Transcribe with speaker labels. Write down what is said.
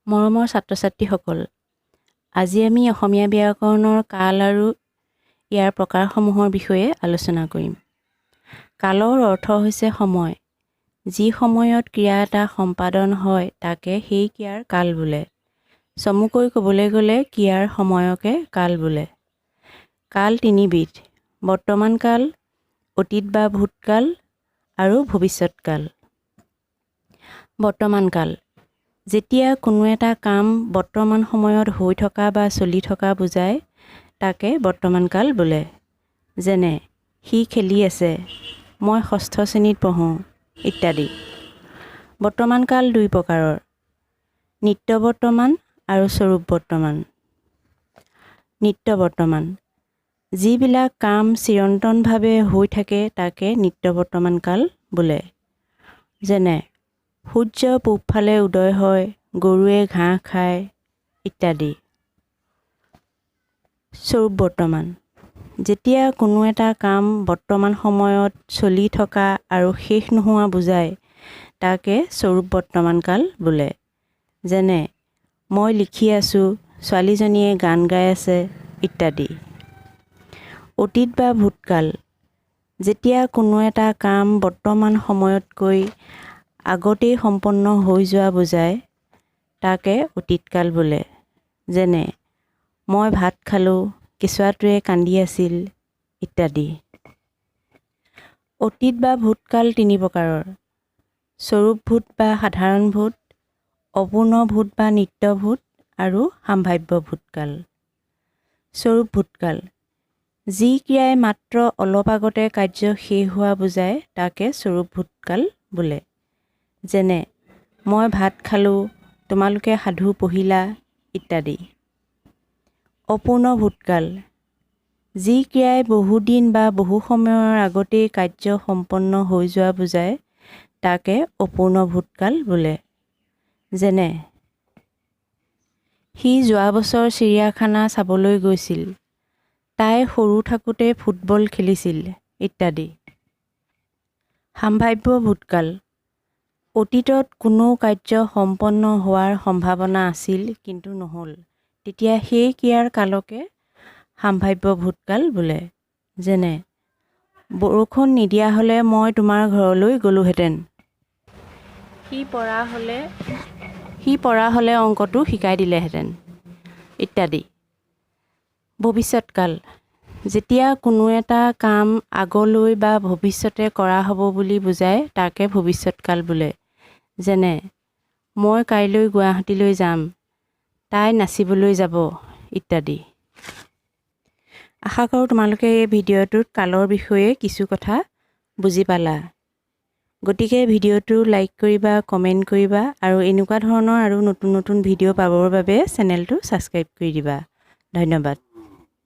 Speaker 1: মৰমৰ ছাত্ৰ-ছাত্ৰীসকল, আজি আমি অসমীয়া ব্যাকৰণৰ কাল আৰু ইয়াৰ প্ৰকাৰসমূহৰ বিষয়ে আলোচনা কৰিম। কালৰ অৰ্থ হৈছে সময়। যি সময়ত ক্ৰিয়া এটা সম্পাদন হয় তাকে সেই ক্ৰিয়াৰ কাল বোলে। চমুকৈ ক'বলৈ গ'লে ক্ৰিয়াৰ সময়কে কাল বোলে। কাল তিনিবিধ: বৰ্তমান কাল, অতীত বা ভূতকাল আৰু ভৱিষ্যৎকাল। বৰ্তমান কাল: যেতিয়া কোনো এটা কাম বৰ্তমান সময়ত হৈ থকা বা চলি থকা বুজায় তাকে বৰ্তমান কাল বোলে। যেনে, সি খেলি আছে, মই ষষ্ঠ শ্ৰেণীত পঢ়োঁ ইত্যাদি। বৰ্তমান কাল দুই প্ৰকাৰৰ: নিত্য বৰ্তমান আৰু স্বৰূপ বৰ্তমান। নিত্য বৰ্তমান: যিবিলাক কাম চিৰন্তনভাৱে হৈ থাকে তাকে নিত্য বৰ্তমান কাল বোলে। যেনে, সূৰ্য পূবফালে উদয় হয়, গৰুৱে ঘাঁহ খায় ইত্যাদি। স্বৰূপ বৰ্তমান: যেতিয়া কোনো এটা কাম বৰ্তমান সময়ত চলি থকা আৰু শেষ নোহোৱা বুজায় তাকে স্বৰূপ বৰ্তমান কাল বোলে। যেনে, মই লিখি আছোঁ, ছোৱালীজনীয়ে গান গাই আছে ইত্যাদি। অতীত বা ভূতকাল: যেতিয়া কোনো এটা কাম বৰ্তমান সময়তকৈ আগতেই সম্পন্ন হৈ যোৱা বুজায় তাকে অতীতকাল বোলে। যেনে, মই ভাত খালোঁ, কেঁচুৱাটোৱে কান্দি আছিল ইত্যাদি। অতীত বা ভূতকাল তিনি প্ৰকাৰৰ: স্বৰূপ ভূত বা সাধাৰণ ভূত, অপূৰ্ণ ভূত বা নিত্য ভূত আৰু সাম্ভাব্য ভূতকাল। স্বৰূপ ভূতকাল: যি ক্ৰিয়াই মাত্ৰ অলপ আগতে কাৰ্য শেষ হোৱা বুজায় তাকে স্বৰূপ ভূতকাল বোলে। যেনে, মই ভাত খালোঁ, তোমালোকে সাধু পঢ়িলা ইত্যাদি। অপূৰ্ণ ভূতকাল: যি ক্ৰিয়াই বহুদিন বা বহু সময়ৰ আগতেই কাৰ্য সম্পন্ন হৈ যোৱা বুজায় তাকে অপূৰ্ণ ভূতকাল বোলে। যেনে, সি যোৱা বছৰ চিৰিয়াখানা চাবলৈ গৈছিল, তাই সৰু থাকোঁতে ফুটবল খেলিছিল ইত্যাদি। সাম্ভাব্য ভূতকাল: অতীতত কোনো কাৰ্য সম্পন্ন হোৱাৰ সম্ভাৱনা আছিল কিন্তু নহ'ল, তেতিয়া সেই ক্ৰিয়াৰ কালকে সাম্ভাব্য ভূতকাল বোলে। যেনে, বৰষুণ নিদিয়া হ'লে মই তোমাৰ ঘৰলৈ গ'লোহেঁতেন। সি পৰা হ'লে অংকটো শিকাই দিলেহেঁতেন ইত্যাদি। ভৱিষ্যৎকাল: যেতিয়া কোনো এটা কাম আগলৈ বা ভৱিষ্যতে কৰা হ'ব বুলি বুজায় তাকে ভৱিষ্যৎকাল বোলে। যেনে, মই কাইলৈ গুৱাহাটীলৈ যাম, তাই নাচিবলৈ যাব ইত্যাদি। আশা কৰোঁ তোমালোকে এই ভিডিঅ'টোত কালৰ বিষয়ে কিছু কথা বুজি পালা। গতিকে ভিডিঅ'টো লাইক কৰিবা, কমেণ্ট কৰিবা আৰু এনেকুৱা ধৰণৰ আৰু নতুন নতুন ভিডিঅ' পাবৰ বাবে চেনেলটো ছাবস্ক্ৰাইব কৰি দিবা। ধন্যবাদ।